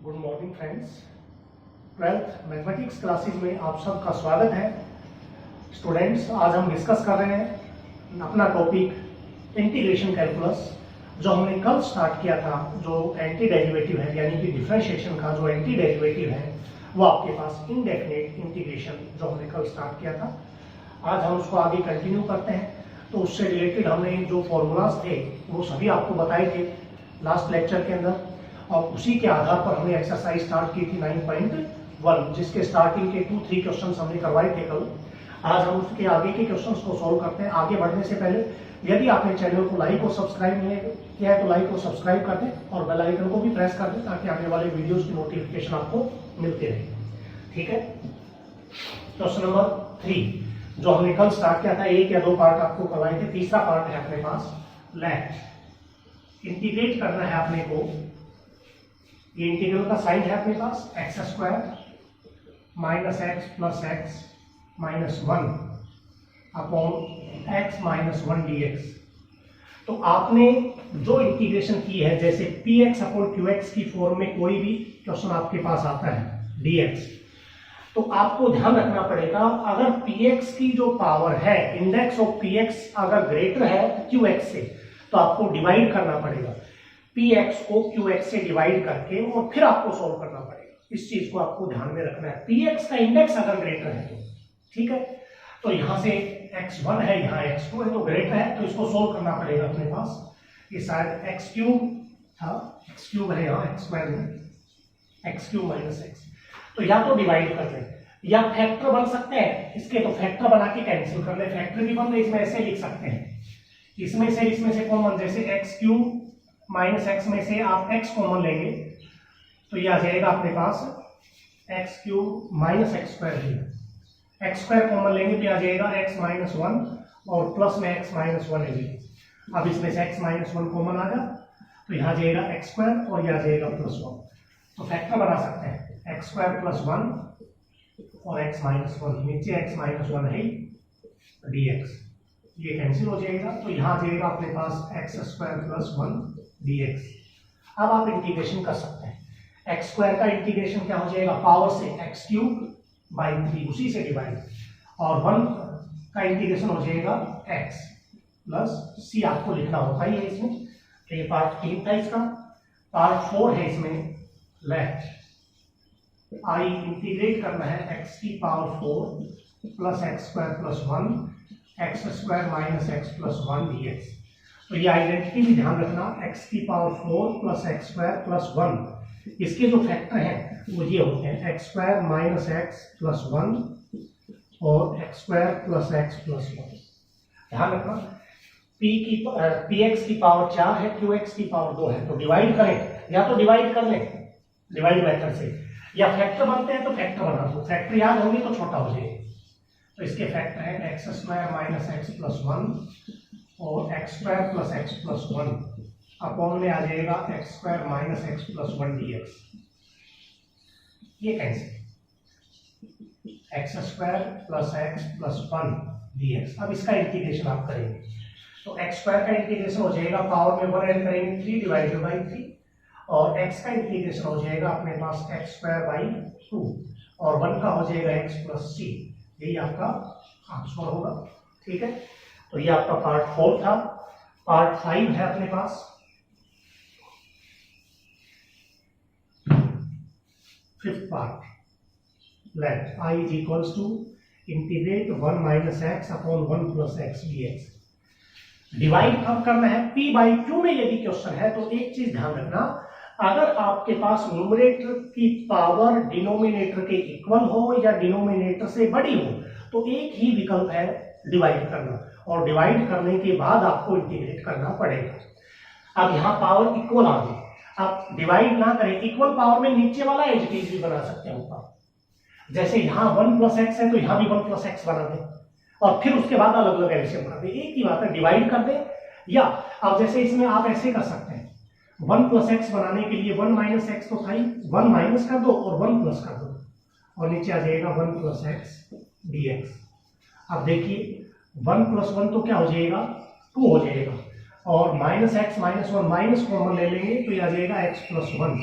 Good morning friends. 12th mathematics classes में आप सबका स्वागत है। स्टूडेंट्स, आज हम डिस्कस कर रहे हैं अपना टॉपिक इंटीग्रेशन कैलकुलस, जो हमने कल स्टार्ट किया था। जो एंटी डेरिवेटिव है, यानी कि डिफरेंशिएशन का जो एंटी डेरिवेटिव है, वो आपके पास इनडेफिनेट इंटीग्रेशन जो हमने कल स्टार्ट किया था, आज हम उसको आगे कंटिन्यू करते हैं। तो उससे रिलेटेड हमने जो फॉर्मूलाज थे वो सभी आपको बताए थे लास्ट लेक्चर के अंदर, और उसी के आधार पर हमने एक्सरसाइज स्टार्ट की थी 9.1, जिसके स्टार्टिंग के 2-3 क्वेश्चंस हमने करवाए थे कल। आज हम उसके आगे के क्वेश्चंस को सॉल्व करते हैं। आगे बढ़ने से पहले यदि आपने चैनल को लाइक और सब्सक्राइब नहीं किया है तो लाइक और सब्सक्राइब कर दें और बेल आइकन को भी प्रेस कर दें, ताकि आने वाले वीडियोस की नोटिफिकेशन आपको मिलते रहे। ठीक है, क्वेश्चन नंबर 3 जो हमने कल स्टार्ट किया था, 1 या 2 पार्ट आपको करवाए थे, तीसरा पार्ट है अपने पास। लेट इंटीग्रेट करना है अपने को। ये इंटीग्रल का साइन है अपने पास x² minus x plus x minus 1 upon x minus 1 dx। तो आपने जो इंटीग्रेशन की है, जैसे px अपॉन qx की फॉर्म में कोई भी क्वेश्चन आपके पास आता है dx, तो आपको ध्यान रखना पड़ेगा, अगर px की जो पावर है, इंडेक्स ऑफ px अगर ग्रेटर है qx से, तो आपको डिवाइड करना पड़ेगा। px को qx से डिवाइड करके और फिर आपको सॉल्व करना पड़ेगा। इस चीज को आपको ध्यान में रखना है। px का इंडेक्स अगर ग्रेटर है तो ठीक है, तो यहां से x1 है, यहाँ x2 है, तो ग्रेटर है, तो इसको सॉल्व करना पड़ेगा अपने पास। ये शायद x³ था, x³ है यहाँ x² में, x³ माइनस x। तो या तो डिवाइड कर लें या फैक्टर बन सकते हैं इसके, तो फैक्टर बना के कैंसिल कर ले। फैक्टर भी बन रहे, इसमें ऐसे लिख सकते हैं, इसमें से कॉमन, जैसे x³ माइनस x में से आप x कॉमन लेंगे तो ये आ जाएगा अपने पास x³ माइनस x² है। x² कॉमन लेंगे तो आ जाएगा x माइनस 1 और प्लस में x माइनस 1 है। अब इसमें से x माइनस 1 कॉमन आ गया तो यहाँ जाएगा x² और यह आ जाएगा प्लस 1। तो फैक्टर बना सकते हैं x² प्लस 1 और x माइनस 1, नीचे x माइनस 1 है dx, ये कैंसिल हो जाएगा। तो यहाँ जाएगा अपने पास x² प्लस 1 dx। अब आप इंटीग्रेशन कर सकते हैं। x² का इंटीग्रेशन क्या हो जाएगा, पावर से x³ बाई 3 उसी से डिवाइड, और 1 का इंटीग्रेशन हो जाएगा x प्लस c। आपको लिखना होता ही है इसमें। तो ये पार्ट 3 था इसका। पार्ट 4 है इसमें, लेट आई इंटीग्रेट करना है x की power 4 plus x² plus 1 x² minus x plus 1 dx। तो ये आइडेंटिटी भी ध्यान रखना, x की पावर 4 प्लस x² प्लस 1, इसके जो फैक्टर हैं वो ये होते हैं x² माइनस x प्लस 1 और x² प्लस x प्लस 1। ध्यान रखना, px की पावर 4 है, qx की पावर 2 है, तो डिवाइड करें, या तो डिवाइड कर लें डिवाइड मेथड से, या फैक्टर बनते हैं तो फैक्टर बना दो। फैक्टर याद होंगे तो छोटा हो जाएगा। तो इसके फैक्टर है x² माइनस x प्लस 1 और x² plus x plus 1 upon में आ जाएगा x² minus x plus 1 dx। ये cancel, x² plus x plus 1 dx। अब इसका इंटीग्रेशन आप करेंगे तो x² का इंटीग्रेशन हो जाएगा, पावर में 1 ऐड करेंगे 3 डिवाइडेड बाई 3, और x का इंटीग्रेशन हो जाएगा अपने पास x² बाई 2 और 1 का हो जाएगा x प्लस c। यही आपका आंसर होगा। ठीक है, तो ये आपका पार्ट 4 था। पार्ट 5 है अपने पास, 5th part. Let i is equals to integrate 1 minus x upon 1 plus x dx। Divide कब करना है, p बाई q में यदि क्वेश्चन है तो एक चीज ध्यान रखना, अगर आपके पास न्यूमरेटर की पावर डिनोमिनेटर के इक्वल हो या डिनोमिनेटर से बड़ी हो, तो एक ही विकल्प है डिवाइड करना, और डिवाइड करने के बाद आपको इंटीग्रेट करना पड़ेगा। अब यहाँ पावर इक्वल आ गई, आप डिवाइड ना करें, इक्वल पावर में नीचे वाला एज इट इज भी बना सकते हैं ऊपर। जैसे यहाँ 1 प्लस एक्स है तो यहाँ भी 1 प्लस एक्स बना दें और फिर उसके बाद अलग अलग एलसीएम बना दें। एक ही बात है, डिवाइड कर दें, या अब जैसे इसमें आप ऐसे कर सकते हैं, 1 प्लस एक्स बनाने के लिए 1 माइनस एक्स तो था ही, 1 माइनस कर दो और 1 प्लस कर दो, और नीचे आ जाएगा 1 प्लस एक्स dx। अब देखिए 1 प्लस 1 तो क्या हो जाएगा, 2 हो जाएगा, और minus x minus 1 minus common ले लेंगे तो ये आ जाएगा x प्लस 1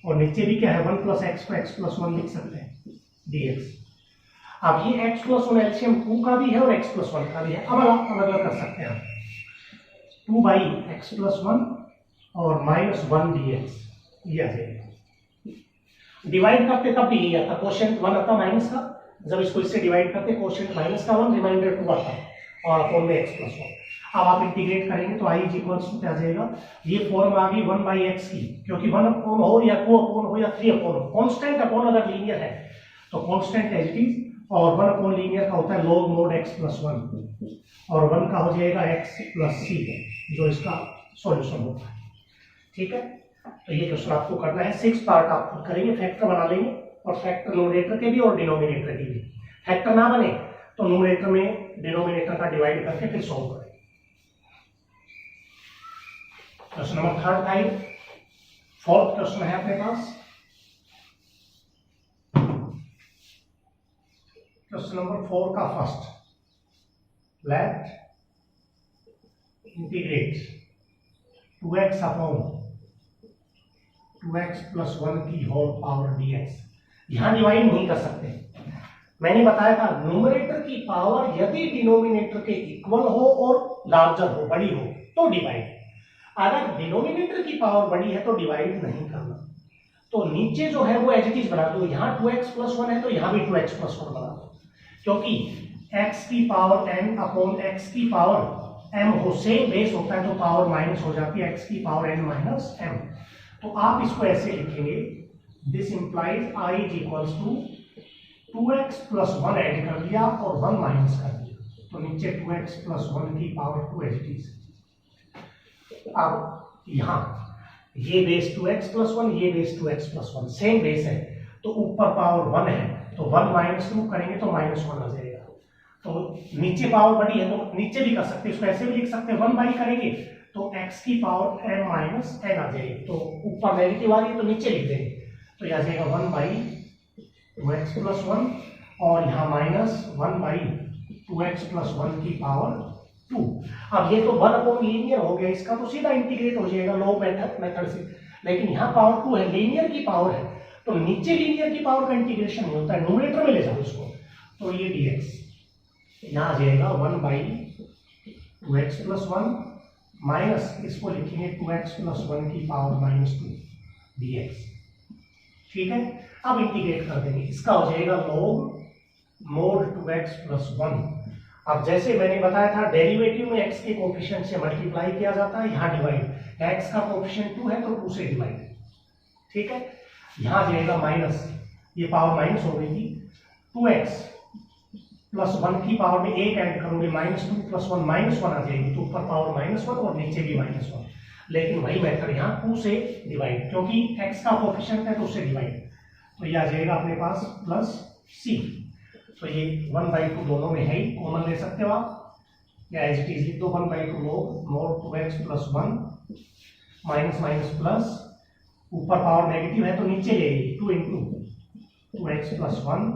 और नीचे भी क्या है 1 प्लस एक्स को एक्स प्लस 1 लिख सकते हैं dx। अब ये x प्लस 1 एलसीएम 2 का भी है और x प्लस 1 का भी है। अब अलग अलग कर सकते हैं 2 बाई एक्स प्लस 1 और माइनस 1 dx ये आ जाएगा। डिवाइड करते तब भी यही आता, क्वोशिएंट 1 आता माइनस का, जब इसको इससे डिवाइड करते क्वोशिएंट माइनस का 1 रिमाइंडर 2 आता और अपोन में x प्लस 1। अब आप इंटीग्रेट करेंगे तो i इज इक्वल्स टू क्या आ जाएगा, ये फॉर्म आ गई 1 बाई एक्स की, क्योंकि 1 अपोन हो या 2 अपोन हो या 3 अपोन हो, कांस्टेंट अपोन अगर लीनियर है तो कांस्टेंट एज इट इज, और 1 अपोन लीनियर का होता है log mod x प्लस 1 और 1 का हो जाएगा x प्लस c जो इसका सॉल्यूशन होता है। ठीक है, तो ये क्वेश्चन आपको करना है। 6 पार्ट आप खुद करेंगे, फैक्टर बना लेंगे और फैक्टर न्यूमरेटर के भी और डिनोमिनेटर के भी। फैक्टर ना बने तो न्यूमरेटर में डिनोमिनेटर का डिवाइड करके फिर सॉल्व करेंगे। क्वेश्चन नंबर 35, फोर्थ क्वेश्चन है अपने पास। क्वेश्चन नंबर 4 का first, let integrate 2x upon 2x plus 1 की होल पावर dx। यहां डिवाइड नहीं कर सकते, मैंने बताया था न्यूमरेटर की पावर यदि डिनोमिनेटर के इक्वल हो और लार्जर हो, बड़ी हो तो डिवाइड, अगर डिनोमिनेटर की पावर बड़ी है तो डिवाइड नहीं करना। तो नीचे जो है वो एज इट इज बना दो, यहां 2x प्लस 1 है तो यहां भी 2x प्लस 1 बना दो, क्योंकि x की पावर n अपॉन x की पावर m हो, सेम बेस होता है तो पावर माइनस हो जाती है x की पावर n माइनस m। तो आप इसको ऐसे लिखेंगे, this implies i is equals to 2x plus 1 add कर दिया और 1 माइनस कर दिया, तो नीचे 2x प्लस 1 की पावर 2 एज इट इज। अब यहां ये बेस 2x प्लस 1, ये base 2x plus 1, same base है तो ऊपर पावर 1 है तो 1 माइनस 2 करेंगे तो माइनस 1 आ जाएगा। तो नीचे पावर बड़ी है तो नीचे भी कर सकते हैं, इसको ऐसे भी लिख सकते हैं, 1 बाई करेंगे तो x की पावर m माइनस n आ जाएगी, तो ऊपर नेगेटिव आ रही है तो नीचे लिख देंगे, तो यह आ जाएगा 1 बाई 2x प्लस 1 और यहाँ माइनस 1 बाई 2x प्लस 1 की पावर 2। अब ये तो 1 अपॉन लीनियर हो गया, इसका तो सीधा इंटीग्रेट हो जाएगा लॉग मेथड से, लेकिन यहाँ पावर 2 है, लीनियर की पावर है तो नीचे लीनियर की पावर का इंटीग्रेशन नहीं होता है, न्यूमरेटर में ले जाओ इसको, तो ये dx यहाँ आ जाएगा 1 बाई 2x प्लस 1 माइनस इसको लिखेंगे 2x प्लस 1 की पावर माइनस 2 dx। ठीक है, अब इंटीग्रेट कर देंगे, इसका हो जाएगा log mod 2x प्लस 1। अब जैसे मैंने बताया था डेरिवेटिव में x के कोफिशिएंट से मल्टीप्लाई किया जाता है, यहाँ डिवाइड, x का कोफिशिएंट 2 है तो 2 से डिवाइड। ठीक है, यहाँ जाएगा माइनस, ये पावर माइनस हो गई थी, 2x प्लस 1 की पावर में 1 ऐड करोगे माइनस 2 प्लस 1 माइनस 1 आ जाएगी, तो ऊपर पावर माइनस 1 और नीचे भी माइनस 1, लेकिन वही मेथड यहाँ 2 से डिवाइड, क्योंकि x का कोफिशिएंट है तो उससे डिवाइड, तो ये आ जाएगा अपने पास प्लस c। तो ये 1/2 दोनों में है ही, कॉमन ले सकते हो आप, या एज इट इज लिख दो 1/2 log mod 2x plus 1 minus minus plus, ऊपर पावर नेगेटिव है तो नीचे ले ली 2 into 2x plus 1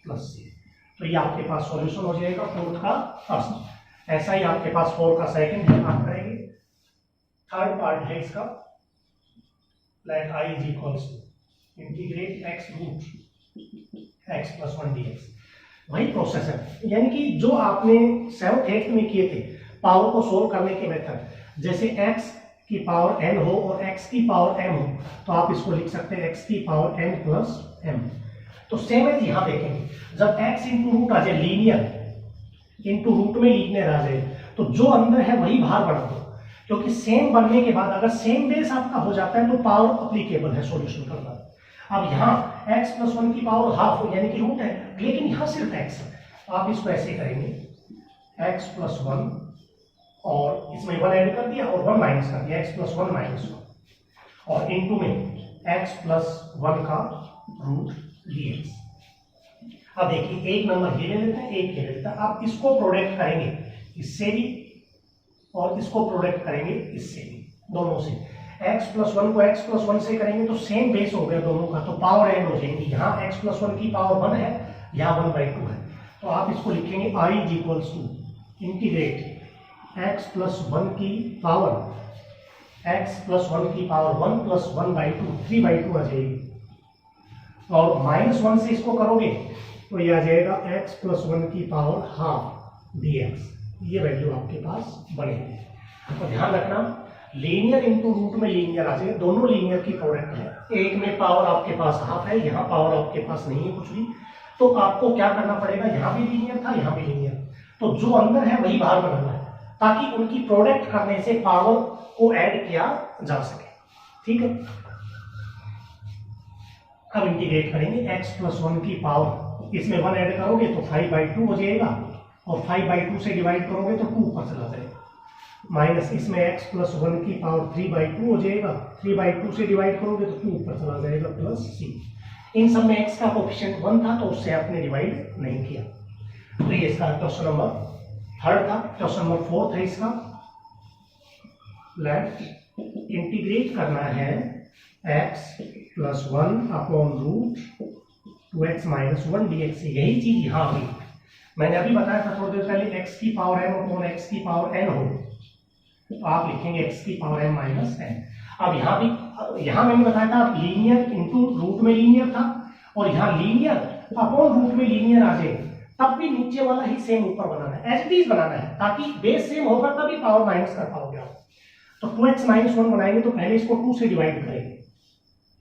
plus c। तो ये आपके पास सॉल्यूशन हो जाएगा 4 का फर्स्ट। ऐसा ही आपके पास 4 का सेकंड है, आप करेंगे। थर्ड पार्ट है इसका, let i is equals to integrate x root x plus 1 dx। वही प्रोसेस है, यानी कि जो आपने 7th 8th में किए थे पावर को सोल्व करने के मेथड, जैसे x की पावर n हो और x की पावर m हो तो आप इसको लिख सकते हैं x की पावर n प्लस m। तो सेम है यहां देखेंगे, जब x इंटू रूट आ जाए, लीनियर इंटू रूट में लीनियर आ जाए तो जो अंदर है वही बाहर बढ़ा दो, क्योंकि सेम बनने के बाद अगर सेम बेस आपका हो जाता है तो पावर अप्लीकेबल है सॉल्यूशन करना। अब यहाँ x प्लस 1 की पावर हाफ हो यानी कि रूट है, लेकिन यहाँ सिर्फ x है, आप इसको ऐसे करेंगे x प्लस 1 और इसमें 1 ऐड कर दिया और 1 माइनस कर दिया, x प्लस 1 माइनस 1 और इनटू में x प्लस 1 का रूट dx। अब देखिए एक नंबर ये ले लेते हैं, एक ये ले लेते हैं, आप इसको प्रोडक्ट करेंगे इससे भी और इसको प्रोडक्ट करेंगे इससे भी, दोनों से x प्लस 1 को x प्लस 1 से करेंगे तो सेम बेस हो गया दोनों का, तो पावर ऐड हो जाएंगी, यहाँ x प्लस 1 की पावर 1 है, यहाँ 1/2 है, तो आप इसको लिखेंगे i is equals to integrate x plus 1 की पावर एक्स प्लस वन की power one plus one by two, 3/2 आ जाएगी। और -1 से इसको करोगे तो ये आ जाएगा x प्लस वन की पावर हाफ dx। ये वैल्यू आपके पास बनेगी। तो ध्यान रखना, लीनियर इंटू रूट में लीनियर आ जाएगा, दोनों लीनियर की प्रोडक्ट है। एक में पावर आपके पास हाफ है, यहाँ पावर आपके पास नहीं है कुछ भी, तो आपको क्या करना पड़ेगा, यहाँ भी लीनियर था, यहाँ भी लीनियर, तो जो अंदर है वही बाहर बनाना है, ताकि उनकी प्रोडक्ट करने से पावर को ऐड किया जा सके। ठीक है, अब इंटीग्रेट करेंगे x प्लस वन की पावर, इसमें 1 ऐड करोगे तो 5/2 हो जाएगा, और 5/2 से डिवाइड करोगे तो 2 ऊपर चला जाएगा, माइनस इसमें x प्लस वन की पावर 3/2 हो जाएगा, 3/2 से डिवाइड करोगे तो 2 ऊपर चला जाएगा, प्लस c। इन सब में x का कोएफिशिएंट 1 था, तो उससे आपने डिवाइड नहीं किया। तो ये इसका क्वेश्चन नंबर 3 था। क्वेश्चन नंबर 4 था इसका, लेट इंटीग्रेट करना है x plus 1 upon root 2x minus 1 dx। यही चीज यहाँ हुई, मैंने अभी बताया था थोड़ी देर पहले, x की पावर m अपॉन x की पावर n हो, तो आप लिखेंगे x की पावर m माइनस n। अब यहाँ भी, यहाँ मैंने बताया था लीनियर इंटू रूट में लीनियर था, और यहाँ लीनियर अपॉन रूट में लीनियर आ जाए, तब भी नीचे वाला ही सेम ऊपर बनाना है, एज इट इज बनाना है, ताकि बेस सेम होगा तभी पावर माइनस कर पाओगे आप। तो 2x माइनस 1 बनाएंगे तो पहले इसको 2 से डिवाइड करेंगे,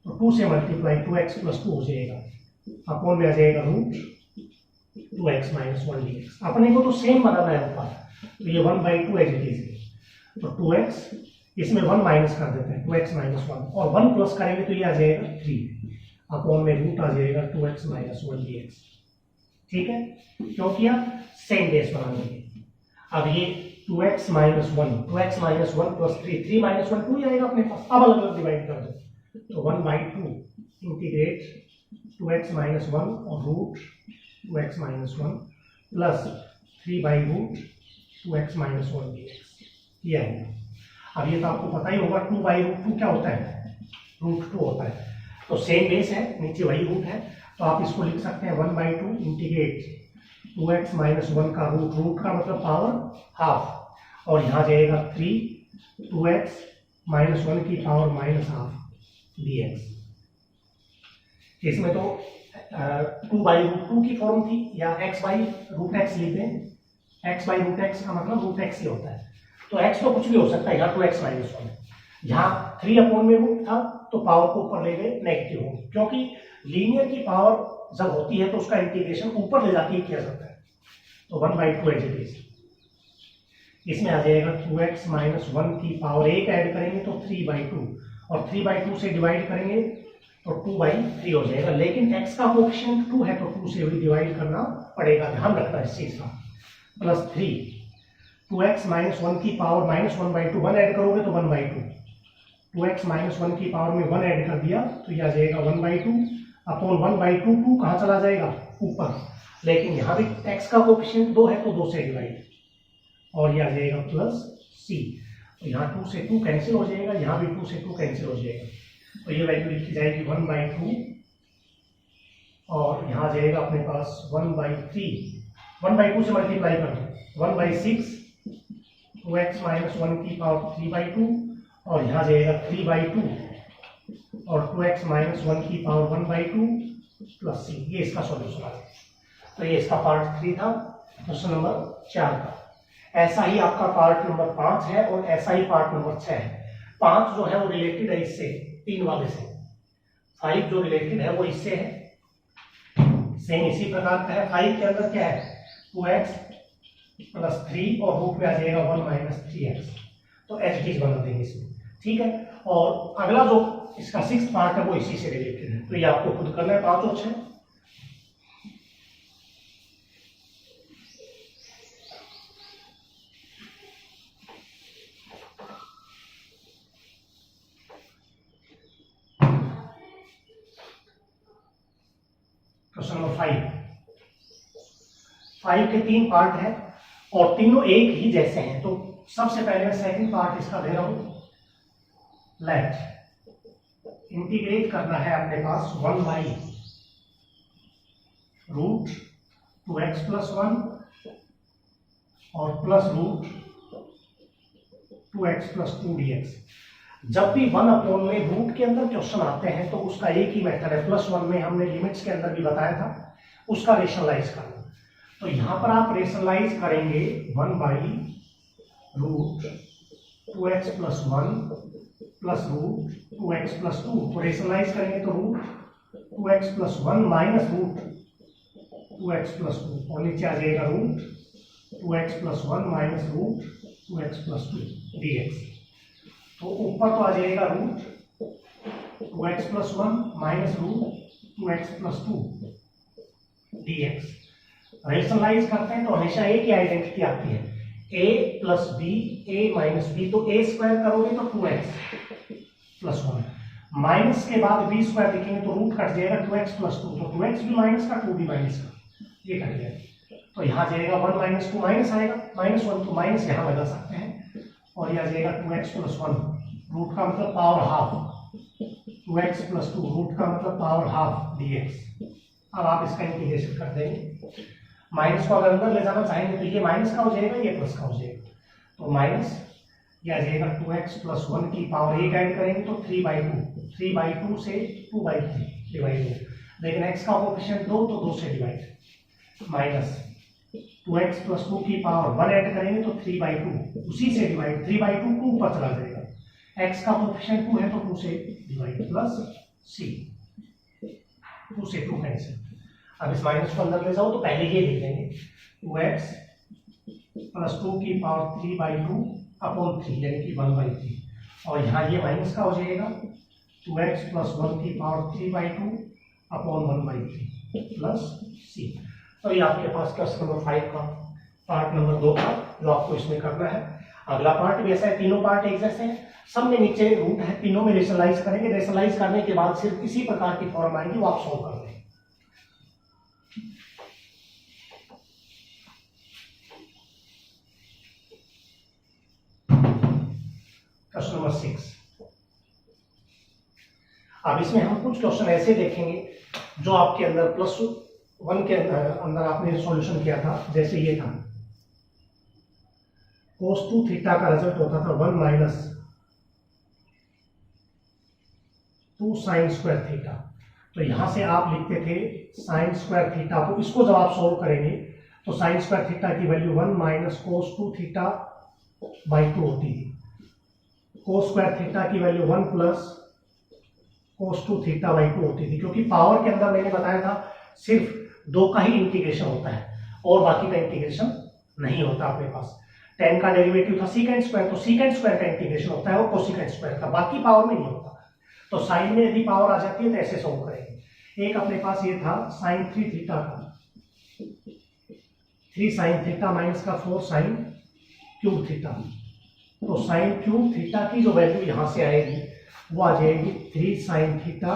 तो 2 से मल्टीप्लाई 2x प्लस 2 हो जाएगा, अपॉन में आ जाएगा रूट 2x माइनस 1 dx। अपने को तो सेम बनाना है ऊपर, तो ये 1/2 एज इट इज है, तो 2x, इसमें 1 माइनस कर देते हैं, 2x माइनस 1, और 1 प्लस करेंगे तो ये आ जाएगा 3, अपॉन में रूट आ जाएगा 2x माइनस 1 dx। ठीक है, क्यों किया, सेम बेस बनाने के। अब ये 2x minus 1, 2x minus 1 plus 3, 3 minus 1 2 ही आएगा अपने पास। अब अलग अलग डिवाइड कर दो, तो 1/2 इंटीग्रेट 2x माइनस 1 और रूट 2x माइनस 1 प्लस 3/रूट 2x माइनस 1 dx। ये आएगा। अब ये तो आपको पता ही होगा, 2/√2 क्या होता है, √2 होता है, तो सेम बेस है, नीचे वही रूट है, तो आप इसको लिख सकते हैं 1/2 इंटीग्रेट 2x माइनस 1 का रूट, रूट का मतलब पावर हाफ, और यहाँ जाएगा 3 2x माइनस 1 की पावर माइनस हाफ dx। इसमें तो 2/√2 की फॉर्म थी, या x/√x लिख दें, x/√x का मतलब रूट x ही होता है, तो x तो कुछ भी हो सकता है, यहाँ 2x माइनस 1 है, यहाँ 3 अपॉन में रूट था तो पावर को ऊपर ले गए, नेगेटिव होगी, क्योंकि लीनियर की पावर जब होती है तो उसका इंटीग्रेशन ऊपर ले जाके किया जाता है, तो 1/2 एज इट इज। इसमें आ जाएगा 2x माइनस 1 की पावर 1 ऐड करेंगे तो 3/2, और 3/2 से डिवाइड करेंगे तो 2/3 हो जाएगा, लेकिन x का कोएफिशिएंट 2 है तो 2 से भी डिवाइड करना पड़ेगा, ध्यान रखना इस चीज का, प्लस 3 2x माइनस 1 की पावर माइनस 1/2, 1 ऐड करोगे तो 1/2, 2x माइनस 1 की पावर में 1 ऐड कर दिया तो यह आ जाएगा 1/2 अपॉन 1/2, 2 कहाँ चला जाएगा ऊपर, लेकिन यहाँ भी x का कोएफिशिएंट 2 है तो 2 से डिवाइड, और यह आ जाएगा प्लस c, तो यहाँ 2 से 2 कैंसिल हो जाएगा, यहाँ भी 2 से 2 कैंसिल हो जाएगा, तो ये वैल्यू लिखी जाएगी 1/2, और यहाँ जाएगा अपने पास 1/3, 1/2 से मल्टीप्लाई कर दो, 1/6 2x माइनस 1 की पावर 3/2, और यहाँ जाएगा 3/2 और 2x माइनस 1 की पावर 1/2 प्लस c। ये इसका सॉल्यूशन आ गया। तो ये इसका पार्ट 3 था, क्वेश्चन नंबर 4 का। ऐसा ही आपका पार्ट नंबर 5 है, और ऐसा ही पार्ट नंबर 6 है। 5 जो है वो रिलेटेड है इससे, 3 वाले से, 5 जो रिलेटेड है वो इससे है, सेम इसी प्रकार का है। 5 के अंदर क्या है, 2x प्लस 3 और रूट में आ जाएगा 1 माइनस 3x, तो एच चीज बना देंगे इसमें। ठीक है, और अगला जो इसका 6th पार्ट है वो इसी से रिलेटेड है, तो ये आपको खुद करना है 5 और 6। क्वेश्चन नंबर 5 के 3 पार्ट है और तीनों एक ही जैसे हैं, तो सबसे पहले मैं सेकंड पार्ट इसका दे रहा हूं। लेट इंटीग्रेट करना है अपने पास 1/√2x प्लस 1 और plus root 2x plus 2 dx। जब भी 1 में रूट के अंदर क्वेश्चन आते हैं तो उसका एक ही मेथड है, +1 में हमने लिमिट्स के अंदर भी बताया था, उसका रेशनलाइज करना। तो यहां पर आप रेशनलाइज करेंगे 1/√2x + 1 + √2x + 2। तो रेशनलाइज करेंगे तो √2x + 1 - √2x + 2 और नीचे आ जाएगा √2x + 1 - √2x + 2 dx। तो ऊपर तो आ जाएगा √2x + 1 - √2x + 2 dx। रेशनलाइज करते हैं तो हमेशा ए की आइडेंटिटी आती है, a + b, a - b। तो a स्क्वायर करोगे तो 2x + 1, माइनस के बाद b स्क्वायर लिखेंगे तो रूट कट जाएगा 2x + 2। तो 2x भी माइनस का, 2 भी माइनस का, ये कट जाएगा। तो यहाँ जाएगा 1 - 2 माइनस आएगा, -1 तो माइनस यहाँ लगा सकते हैं और यह आ जाएगा 2x + 1, रूट का मतलब पावर हाफ, 2x + 2 रूट का मतलब पावर हाफ dx। अब आप इसका इंटीग्रेशन कर देंगे, माइनस को अगर अंदर ले जाना चाहेंगे तो ये माइनस का हो जाएगा, ये प्लस का हो जाएगा। तो माइनस यह आ जाएगा 2x + 1 की पावर 1 ऐड करेंगे तो 3/2, 3/2 से 2/3 डिवाइड हो, लेकिन x का कोएफिशिएंट 2 तो 2 से डिवाइड, माइनस 2x + 2 की पावर 1 ऐड करेंगे तो 3/2, उसी से डिवाइड, 3/2 2 ऊपर चला जाएगा, x का कोएफिशिएंट 2 है तो 2 से डिवाइड प्लस c, 2 से 2 कैंसिल। अब इस माइनस को अंदर ले जाओ तो पहले ये लिख देंगे 2x + 2 की पावर 3/2/3 यानी कि 1/3, और यहाँ ये माइनस का हो जाएगा 2x + 1 की पावर 3/2/1/3 प्लस c। तो ये आपके पास क्वेश्चन नंबर 5 का पार्ट नंबर 2 का जो आपको इसमें करना है। अगला पार्ट भी ऐसा है, तीनों पार्ट एक जैसे हैं, सब में नीचे रूट है, तीनों में रेशनलाइज करेंगे। रेशनलाइज करने के बाद सिर्फ इसी प्रकार की फॉर्म आएगी, वो आप सॉल्व कर देंगे। Question number 6। अब इसमें हम कुछ क्वेश्चन ऐसे देखेंगे जो आपके अंदर +1 के अंदर आपने सॉल्यूशन किया था। जैसे ये था cos 2 थीटा का रिजल्ट होता था 1 - 2 sin² थीटा। तो यहां से आप लिखते थे sin² थीटा। तो इसको जब आप सोल्व करेंगे तो sin² थीटा की वैल्यू 1 - cos 2 थीटा/2 होती थी। cos² थीटा की वैल्यू 1 + cos 2 थीटा/2 होती थी, क्योंकि पावर के अंदर मैंने बताया था सिर्फ 2 का ही इंटीग्रेशन होता है और बाकी का इंटीग्रेशन नहीं होता अपने पास। tan का डेरिवेटिव था sec², तो sec² का इंटीग्रेशन होता है और cosec² का, बाकी पावर में नहीं होता। तो साइन में यदि पावर आ जाती है तो ऐसे सोल्व करेंगे। एक अपने पास ये था sin 3 थीटा का, 3 sin थीटा माइनस का 4 sin³ थीटा। तो sin³ थीटा की जो वैल्यू यहां से आएगी वो आ जाएगी 3 sin थीटा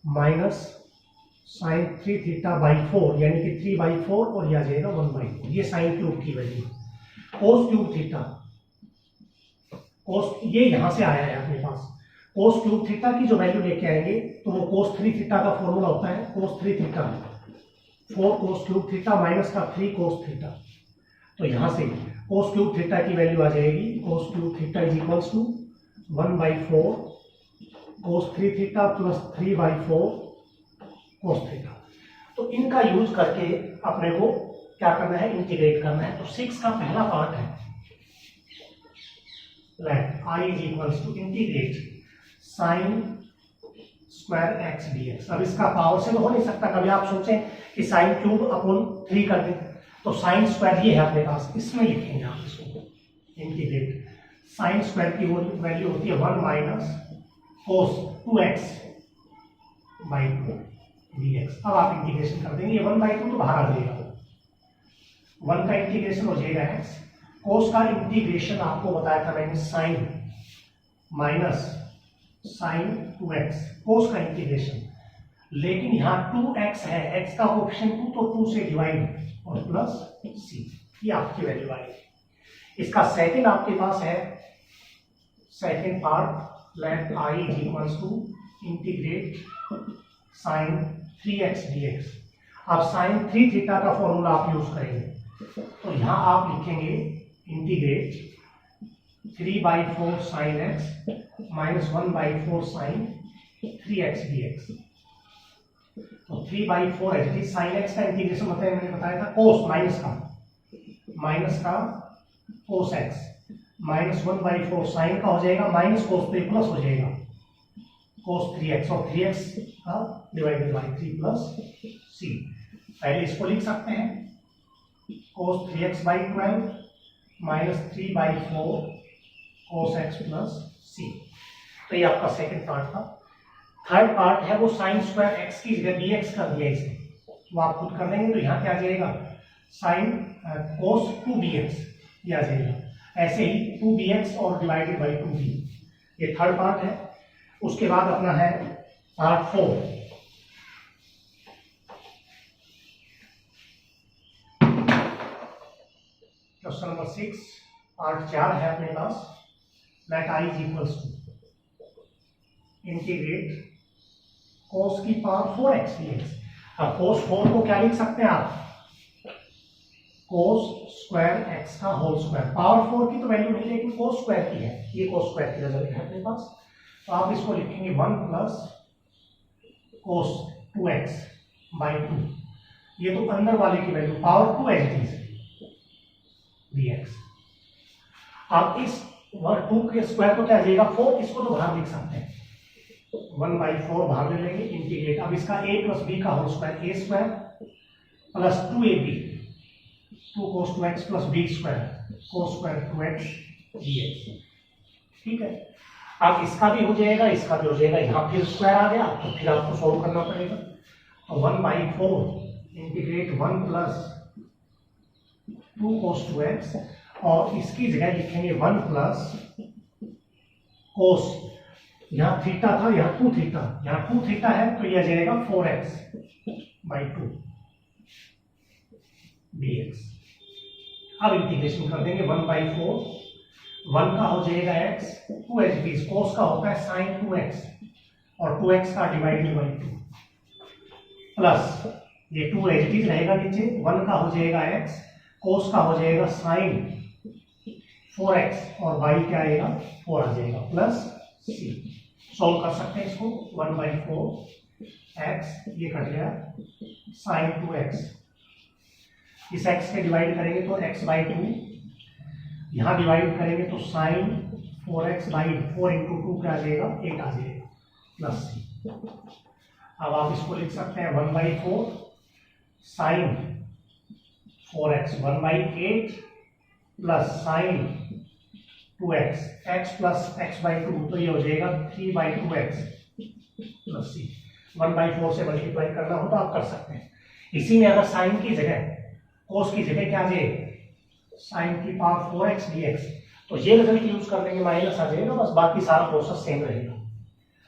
माइनस sin 3 थीटा/4 यानी कि 3/4 और यह आ जाएगा 1/4। ये sin³ की वैल्यू। cos³ थीटा, ये यहां से आया है अपने पास। cos³ थीटा की जो वैल्यू लेके आएंगे तो वो cos 3 थीटा का फॉर्मूला होता है cos 3 theta 4 cos³ theta minus का 3 cos थीटा। तो यहां से cos³ थीटा की वैल्यू आ जाएगी cos³ theta = 1/4 cos 3 theta plus 3/4 cos theta. तो इनका यूज करके अपने को क्या करना है, इंटीग्रेट करना है। तो 6 का पहला पार्ट है let I = integrate sin² x dx। अब इसका पावर से तो हो नहीं सकता, कभी आप सोचें कि sin³/3 कर दें, तो sin² ये है अपने पास, इसमें लिखेंगे आप इसको इंटीग्रेट। sin² की वो वैल्यू होती है 1 - cos 2x/2 dx। अब आप इंटीग्रेशन कर देंगे, 1/2 तो बाहर आ जाएगा, 1 का इंटीग्रेशन हो जाएगा x। cos का इंटीग्रेशन आपको बताया था मैंने sin minus sin 2x, cos का इंटीग्रेशन। लेकिन यहाँ 2x है, x का कोएफिशिएंट 2 तो 2 से डिवाइड और प्लस c, ये आपकी वैल्यू आएगी। इसका सेकंड आपके पास है second part let I = integrate sin 3x dx। अब sin 3 थीटा का फॉर्मूला आप यूज करेंगे, तो यहां आप लिखेंगे integrate 3/4 sin x -1/4 sine 3x dx। तो 3/4 as it is. Sine x का इंटीग्रेशन मैंने बताया था कोस माइनस का कोस एक्स, -1/4 साइन का हो जाएगा माइनस कोस पे प्लस हो जाएगा कोस 3x, और 3x का डिवाइडेड बाई 3 प्लस c। पहले इसको लिख सकते हैं cos 3x/12 -3/4 cos x plus c। तो ये आपका सेकंड पार्ट था। थर्ड पार्ट है वो साइन स्क्वायर x की जगह dx कर दिया इसे, वो आप खुद कर लेंगे। तो यहाँ क्या आ जाएगा साइन cos 2bx ये आ जाएगा, ऐसे ही 2bx और डिवाइडेड बाई 2b। ये थर्ड पार्ट है। उसके बाद अपना है पार्ट 4। क्वेश्चन नंबर 6 पार्ट 4 है अपने पास। Let i is equals to integrate cos की पावर 4x dx। अब cos 4 को क्या लिख सकते हैं आप, cos स्क्वायर x का होल स्क्वायर। पावर 4 की तो वैल्यू नहीं, लेकिन cos स्क्वायर की है, ये cos स्क्वायर की रिजल्ट है अपने पास। तो आप इसको लिखेंगे 1 प्लस cos 2x/2। ये तो अंदर वाले की value power 2 as it is dx। आप इस 2 के स्क्वायर को क्या आ जाएगा 4, इसको तो बाहर लिख सकते हैं 1/4 बाहर ले लेंगे इंटीग्रेट। अब इसका a प्लस b का whole square a square plus 2ab 2 cos 2x plus b square cos square 2x dx। ठीक है, अब इसका भी हो जाएगा, इसका भी हो जाएगा। यहाँ फिर स्क्वायर आ गया तो फिर आपको सॉल्व करना पड़ेगा। तो 1/4 इंटीग्रेट 1 प्लस 2 cos 2x, और इसकी जगह लिखेंगे 1 प्लस cos, यहाँ थीटा था यहाँ 2 थीटा, यहाँ 2 थीटा है तो यह जाएगा 4x/2 dx। अब इंटीग्रेशन कर देंगे 1/4, 1 का हो जाएगा x, 2 as it is, cos का होता है sin 2x और 2x का डिवाइडेड बाई 2 प्लस ये 2 एज इट इज रहेगा नीचे, 1 का हो जाएगा x, cos का हो जाएगा sin 4x और y क्या आएगा 4 आ जाएगा प्लस c। सॉल्व कर सकते हैं इसको 1/4 x, ये कट गया sin 2x, इस x के डिवाइड करेंगे तो x/2, यहाँ डिवाइड करेंगे तो sin 4x/4 इंटू 2 क्या आ जाएगा 8 आ जाएगा प्लस c। अब आप इसको लिख सकते हैं 1/4 sin 4x 1/8 plus sin 2x x plus x/2, तो ये हो जाएगा 3/2x प्लस c। 1/4 से मल्टीप्लाई करना हो तो आप कर सकते हैं। इसी में अगर साइन की जगह cos की जगह क्या आ जाएगा sin की पावर 4x dx, तो ये रिजल्ट यूज कर लेंगे, माइनस आ जाएगा, बस बाकी सारा प्रोसेस सेम रहेगा।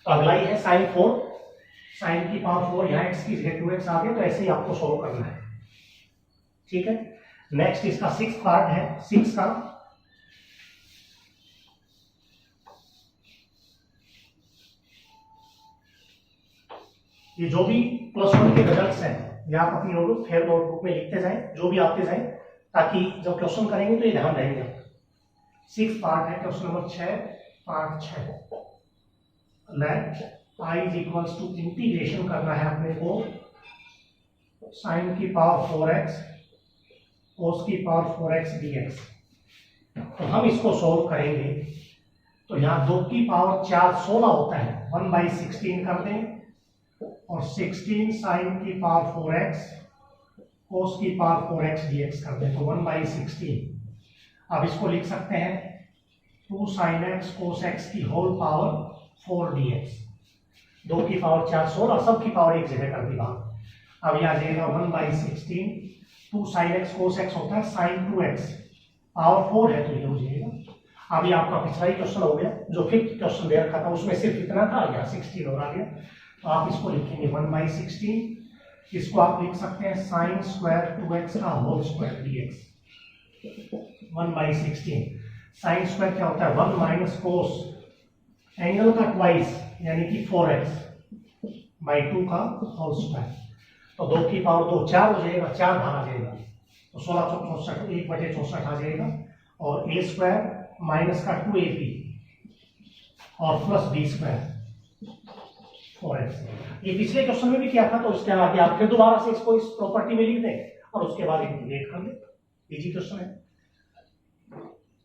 तो अगला ही है sin 4, sin की पावर 4, यहाँ x की जगह 2x आ गया, तो ऐसे ही आपको सोल्व करना है। ठीक है, नेक्स्ट इसका 6th पार्ट है। 6 का ये जो भी +1 के रिजल्ट्स हैं ये आप अपनी नोटबुक में लिखते जाएं, जो भी आते जाएं, ताकि जब क्वेश्चन करेंगे तो ये ध्यान रहेंगे। 6 पार्ट है question number 6 part 6। Let i is equals to integration करना है अपने को sin की पावर 4x cos की पावर 4x dx। तो हम इसको सोल्व करेंगे तो यहाँ 2 की पावर 4 16 होता है, 1/16 कर दें, और 16 sin की पावर 4x cos की पावर 4x dx कर दें, तो 1/16। अब इसको लिख सकते हैं 2 sin x cos x की होल पावर 4 dx। 2 की पावर 4 16, सब की पावर एक जगह कर दी बात। अब यह आ जाएगा 1/16, 2 sin x cos x होता है sin 2x, पावर 4 है तो ये हो जाएगा। अभी आपका पिछला ही क्वेश्चन हो गया, जो 5th क्वेश्चन दे रखा था उसमें सिर्फ इतना था, या 16 और आ गया। तो आप इसको लिखेंगे 1/16, इसको आप लिख सकते हैं sin स्क्वायर 2x का whole square dx। 1/16 sin square क्या होता है 1 माइनस कोस एंगल का ट्वाइस यानी कि 4x/2 का होल स्क्वायर। तो 2 की पावर 2 4 हो जाएगा, 4 बाहर आ जाएगा, तो 16 64 1/64 आ जाएगा, और a स्क्वायर माइनस का 2ab और प्लस बी स्क्वायर 4x। ये पिछले क्वेश्चन में भी किया था, तो उसके आगे आप फिर दोबारा से इसको इस प्रॉपर्टी में लिख दें और उसके बाद इंटीग्रेट कर दें। इजी क्वेश्चन है।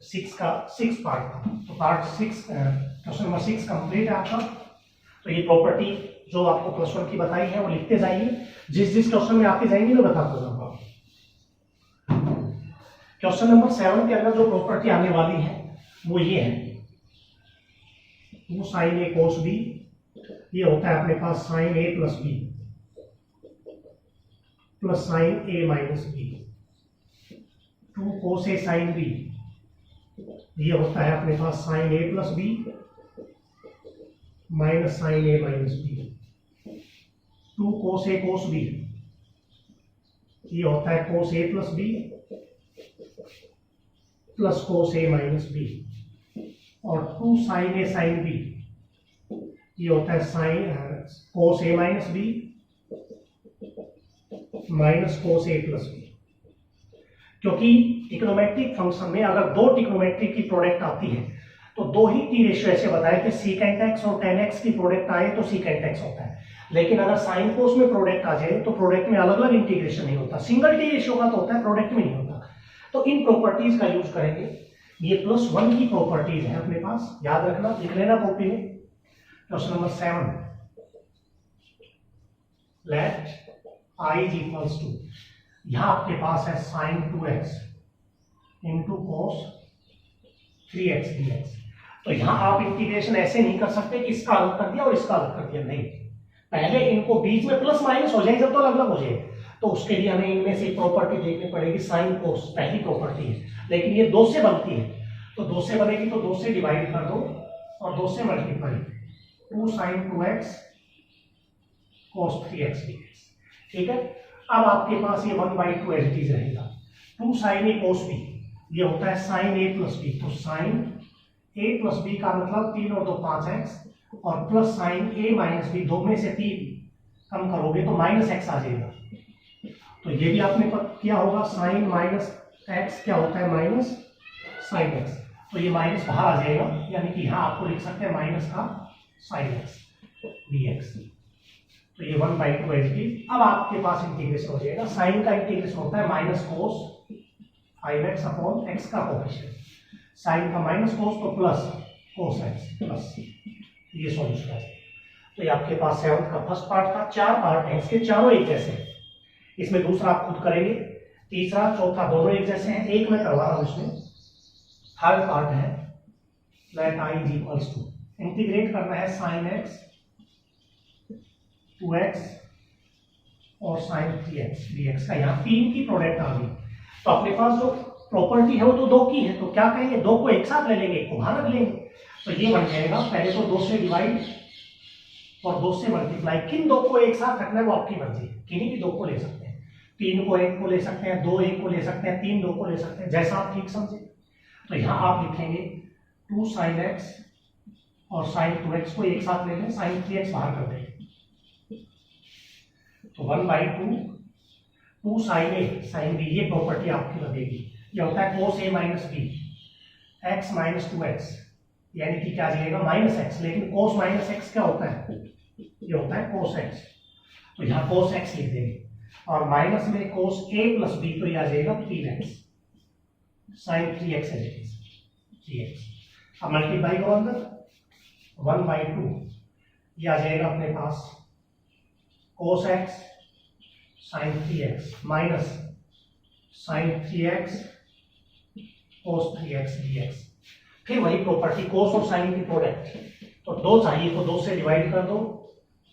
6 पार्ट था, तो पार्ट 6 क्वेश्चन नंबर 6 कंप्लीट है आपका। तो ये प्रॉपर्टी जो आपको क्वेश्चन की बताई है वो लिखते जाइए, जिस जिस क्वेश्चन में आते जाएंगे मैं बताता जाऊंगा। क्वेश्चन नंबर 7 के अंदर जो प्रॉपर्टी आने वाली है वो ये है, 2 sin a cos b, ये होता है अपने पास sin a plus b plus sin a minus b। 2 cos a sin b, ये होता है अपने पास sin a plus b minus sin a minus b। 2 cos a cos b, ये होता है cos a plus b plus cos a minus b। और 2 sin a sin b, ये होता है cos a minus b minus cos a plus b। क्योंकि trigonometric function में अगर दो ट्रिग्नोमेट्रिक की प्रोडक्ट आती है तो दो ही टी रेशियो ऐसे बताया कि सीकेंट एक्स और टेन एक्स की प्रोडक्ट आए तो सीकेंट एक्स होता है, लेकिन अगर साइन कोस में प्रोडक्ट आ जाए तो प्रोडक्ट में अलग अलग इंटीग्रेशन नहीं होता, सिंगल टी रेशियो का तो होता है, प्रोडक्ट में नहीं होता। तो इन प्रॉपर्टीज का यूज करेंगे। ये +1 की प्रॉपर्टीज है अपने पास, याद रखना, लिख लेना कॉपी में। Question number 7, let I is equals to, यहां आपके पास है sin 2x into cos 3x dx। तो यहां आप इंटीग्रेशन ऐसे नहीं कर सकते कि इसका अलग कर दिया और इसका अलग कर दिया, नहीं, पहले इनको बीच में प्लस माइनस हो जाए जब तो अलग अलग हो जाए, तो उसके लिए हमें इनमें से प्रॉपर्टी देखनी पड़ेगी। साइन कोस पहली प्रॉपर्टी है, लेकिन ये 2 से बनती है, तो 2 से बनेगी तो 2 से डिवाइड कर दो और 2 से multiply, 2 sin 2x cos 3x dx। ठीक है, अब आपके पास ये 1/2 एज इट इज रहेगा। 2 sin a cos b, ये होता है sin a प्लस b, तो sin a प्लस b का मतलब 3 और 2 5x, और plus sin a minus b, 2 में से 3 कम करोगे तो -x आ जाएगा। तो ये भी आपने किया होगा, sin माइनस x क्या होता है माइनस sin x, तो ये माइनस बाहर आ जाएगा, यानी कि यहाँ आपको लिख सकते हैं माइनस का sin x dx। तो ये 1/2 एज इट इज। अब आपके पास इंटीग्रेशन हो जाएगा, साइन का इंटीग्रेशन होता है माइनस कोस 5x अपॉन x का कोफिशिएंट, साइन का माइनस कोस तो प्लस कोस x प्लस, ये सॉल्यूशन है। तो ये आपके पास 7 का फर्स्ट पार्ट था। 4 पार्ट है इसके, चारों एक जैसे हैं, इसमें दूसरा आप खुद करेंगे, तीसरा चौथा दोनों एक जैसे हैं, एक मैं करवा रहा हूं इसमें। थर्ड पार्ट है let I is equals to, integrate करना है sin x 2x और sin 3x dx का, यहाँ 3 की प्रोडक्ट आ गई। तो अपने पास जो प्रॉपर्टी है वो तो 2 की है, तो क्या कहेंगे, 2 को एक साथ ले लेंगे, एक को बाहर रख लेंगे, तो ये बन जाएगा पहले तो 2 से डिवाइड और 2 से मल्टीप्लाई। किन 2 को एक साथ रखना है वो आपकी मर्जी है, किन्हीं भी 2 को ले सकते हैं, 3 को 1 को ले सकते हैं, 2 1 को ले सकते हैं, 3 2 को ले सकते हैं, जैसा आप ठीक समझे। तो यहाँ आप लिखेंगे 2 sin x और sin 2x को एक साथ ले लें, sin 3x बाहर कर देंगे, तो 1/2 2 sin a sin b, ये प्रॉपर्टी आपकी लगेगी। ये होता है cos a minus b x minus 2x, यानी कि क्या आ जाएगा -x, लेकिन cos माइनस x क्या होता है, ये होता है cos x, तो यहाँ cos x लिख देंगे, और माइनस में cos a प्लस b, तो ये आ जाएगा 3x sin 3x है 3x। अब मल्टीप्लाई करो अंदर, 1/2 ये आ जाएगा अपने पास cos x sin 3x minus sin 3x cos 3x dx। फिर वही प्रॉपर्टी cos और sin की प्रोडक्ट, तो 2 चाहिए तो 2 से डिवाइड कर दो,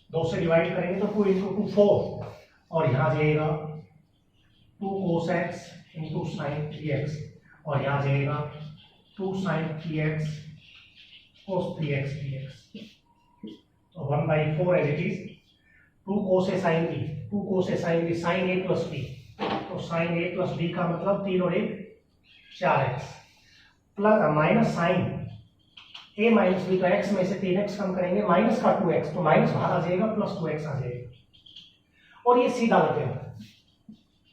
2 से डिवाइड करेंगे तो 2 × 2 4, और यहाँ आ जाएगा 2 cos x into sin 3x, और यहाँ आ जाएगा 2 sin 3x cos 3x dx। तो 1/4 as it is. 2 cos a sin b, 2 cos a sin b sin a plus b, तो sin a प्लस b का मतलब 3 और 1 4x, plus minus sine a minus b, तो x में से 3x कम करेंगे, minus का 2x, तो माइनस बाहर आ जाएगा, प्लस 2x आ जाएगा, और ये सीधा लग गया।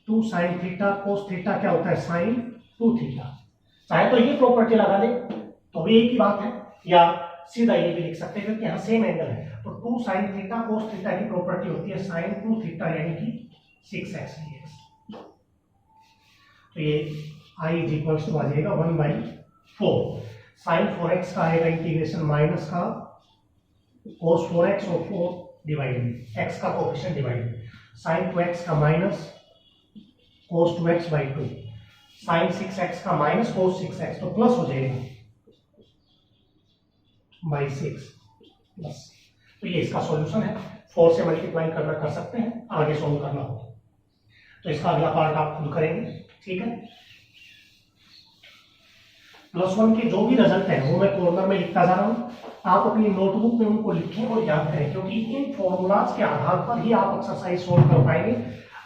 2 sin थीटा cos थीटा क्या होता है sin 2 थीटा, चाहे तो ये प्रॉपर्टी लगा दे तो भी एक ही बात है, या सीधा ये भी लिख सकते हैं क्योंकि यहाँ सेम एंगल है। तो 2 sin थीटा cos थीटा की प्रॉपर्टी होती है sin 2 थीटा यानी कि 6x dx। तो ये I इज इक्वल्स टू आ जाएगा 1/4 sin 4x का आएगा इंटीग्रेशन माइनस का cos 4x और 4 डिवाइडेड x का कोएफिशिएंट डिवाइडेड sin 2x का minus cos 2x/2 sin 6x का माइनस cos 6x तो प्लस हो जाएगा बाई 6 प्लस। तो ये इसका सॉल्यूशन है। 4 से मल्टीप्लाई करना कर सकते हैं, आगे सोल्व करना हो तो इसका अगला पार्ट आप खुद करेंगे, ठीक है। +1 के जो भी रिजल्ट है वो मैं कॉर्नर में लिखता जा रहा हूं, आप अपनी नोटबुक में उनको लिखें और याद करें क्योंकि इन फॉर्मूलाज के आधार पर ही आप एक्सरसाइज सोल्व कर पाएंगे,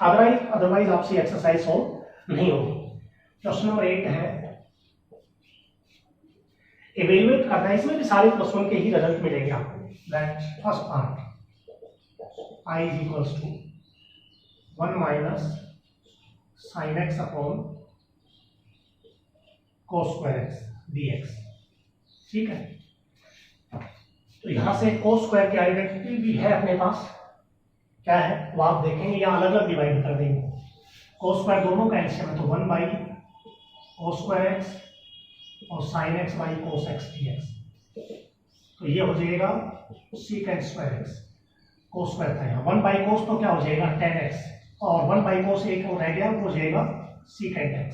अदरवाइज आपसे एक्सरसाइज सोल्व नहीं होगी। क्वेश्चन नंबर 8 है इवेलुएट करना है, इसमें भी सारे +1 के ही रिजल्ट मिलेंगे आपको। That first part I is equals to 1 minus sin x upon cos square x dx, ठीक है। तो यहां से cos स्क्वायर की आइडेंटिटी भी है अपने पास, क्या है वो आप देखेंगे, या अलग अलग डिवाइड कर देंगे। cos स्क्वायर दोनों का एलसीएम है तो 1/cos स्क्वायर x और sin x by cos x dx, तो ये हो जाएगा secant square x। cos square था यहाँ 1/cos तो क्या हो जाएगा 10x और 1/cos एक हो रह गया वो हो जाएगा secant x।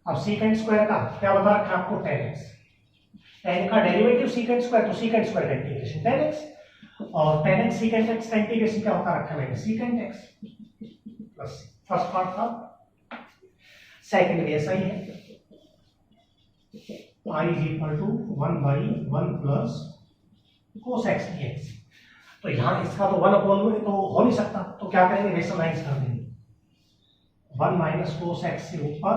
अब secant स्क्वायर का क्या बता रखा आपको 10x, 10 का डेरिवेटिव secant स्क्वायर तो secant स्क्वायर का इंटीग्रेशन 10x और 10x secant x का इंटीग्रेशन क्या बता रखा है मैंने secant x plus. First part था, सेकंड भी ऐसा ही है I is equal to 1/1 plus cos x dx। तो यहां इसका तो 1/1 तो हो नहीं सकता, तो क्या करेंगे रेशनलाइज कर देंगे। 1 minus cos x से ऊपर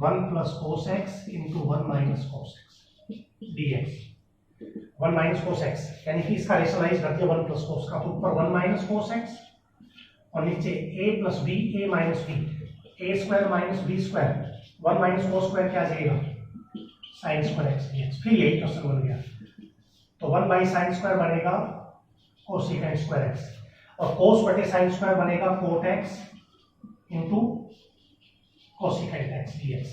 1 plus cos x into 1 minus cos x dx। 1 minus cos x यानी कि इसका रेशनलाइज कर दिया 1 plus cos का, तो ऊपर 1 minus cos x और नीचे a plus b a minus b a square minus b square 1 minus cos square क्या आ जाएगा sin square x dx। फिर यही क्वेश्चन बन गया, तो 1/sin स्क्वायर बनेगा cosecant स्क्वायर x और cos बटे sin स्क्वायर बनेगा cot x into cosecant x dx।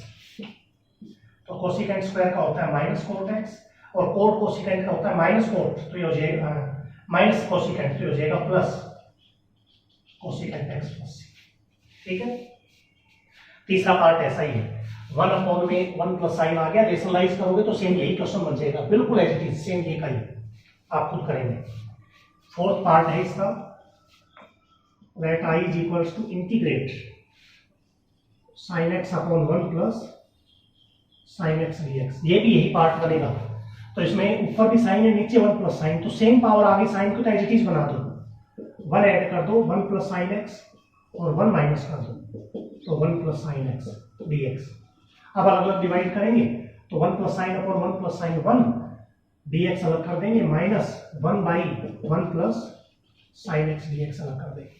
तो cosecant स्क्वायर का होता है माइनस cot x और cot cosecant का होता है माइनस cot, तो ये हो जाएगा माइनस cosecant, तो ये हो जाएगा प्लस cosecant x प्लस, ठीक है। तीसरा पार्ट ऐसा ही है, 1/1 में 1 प्लस साइन आ गया, रेशनलाइज करोगे तो सेम यही क्वेश्चन बन जाएगा, बिल्कुल एज इट इज सेम ये का ही आप खुद करेंगे। फोर्थ पार्ट है इसका, that I is equals to integrate sin x upon 1 plus sin x dx। ये भी यही पार्ट बनेगा, तो इसमें ऊपर भी साइन है नीचे 1 प्लस साइन, तो सेम पावर आ गई, साइन को तो एज इट इज बना दो, 1 ऐड कर दो 1 प्लस साइन x और 1 माइनस कर दो तो 1 प्लस साइन x dx। अब अलग अलग डिवाइड करेंगे तो 1 plus sine upon 1 plus sign 1 dx अलग कर देंगे minus 1/1 plus sine x dx अलग कर देंगे,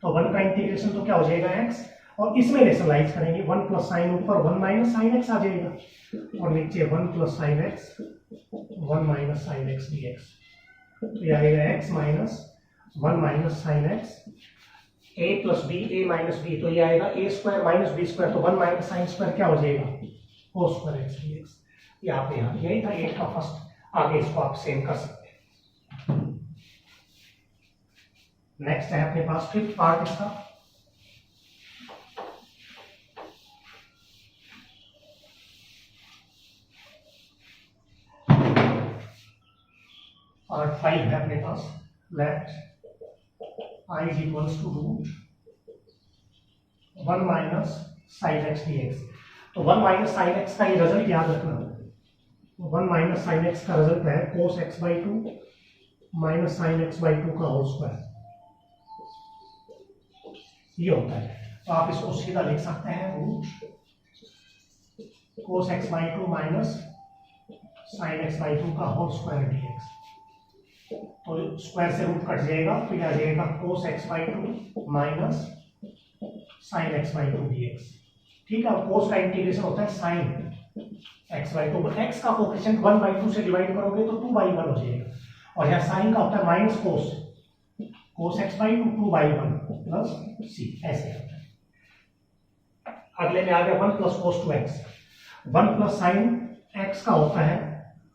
तो 1 का इंटीग्रेशन तो क्या हो जाएगा x और इसमें रेशनलाइज करेंगे 1 प्लस साइन ऊपर 1 माइनस साइन x आ जाएगा और नीचे 1 plus sine x 1 minus sine x dx, तो ये आएगा x minus 1 minus sine x a plus b a minus b, तो ये आएगा a square minus b square, तो 1 माइनस साइन स्क्वायर क्या हो जाएगा cos स्क्वायर x dx। ये आपने यहाँ यही था 8 का फर्स्ट, आगे इसको आप सेम कर सकते हैं। नेक्स्ट है अपने पास फिफ्थ पार्ट इसका, पार्ट 5 है अपने पास, let I is equals to root 1 minus sin x dx। तो 1 minus sin x का ये रिजल्ट याद रखना, 1 minus sin x का रिजल्ट है cos x/2 minus sin x/2 का होल स्क्वायर, ये होता है। तो आप इसको सीधा लिख सकते हैं root cos x/2 minus sin x/2 का होल स्क्वायर dx। तो स्क्वायर से रूट कट जाएगा तो यह आ जाएगा cos x/2 minus sin x/2 dx, ठीक है। cos का इंटीग्रेशन होता है sin x by to. X का कोफिशिएंट 1/2 से डिवाइड करोगे तो 2/1 हो जाएगा, और यहाँ साइन का होता है minus cos, cos x by two 2/1 plus C, ऐसे होता है। अगले में आ गया 1 plus cos two x. 1 plus sine x का होता है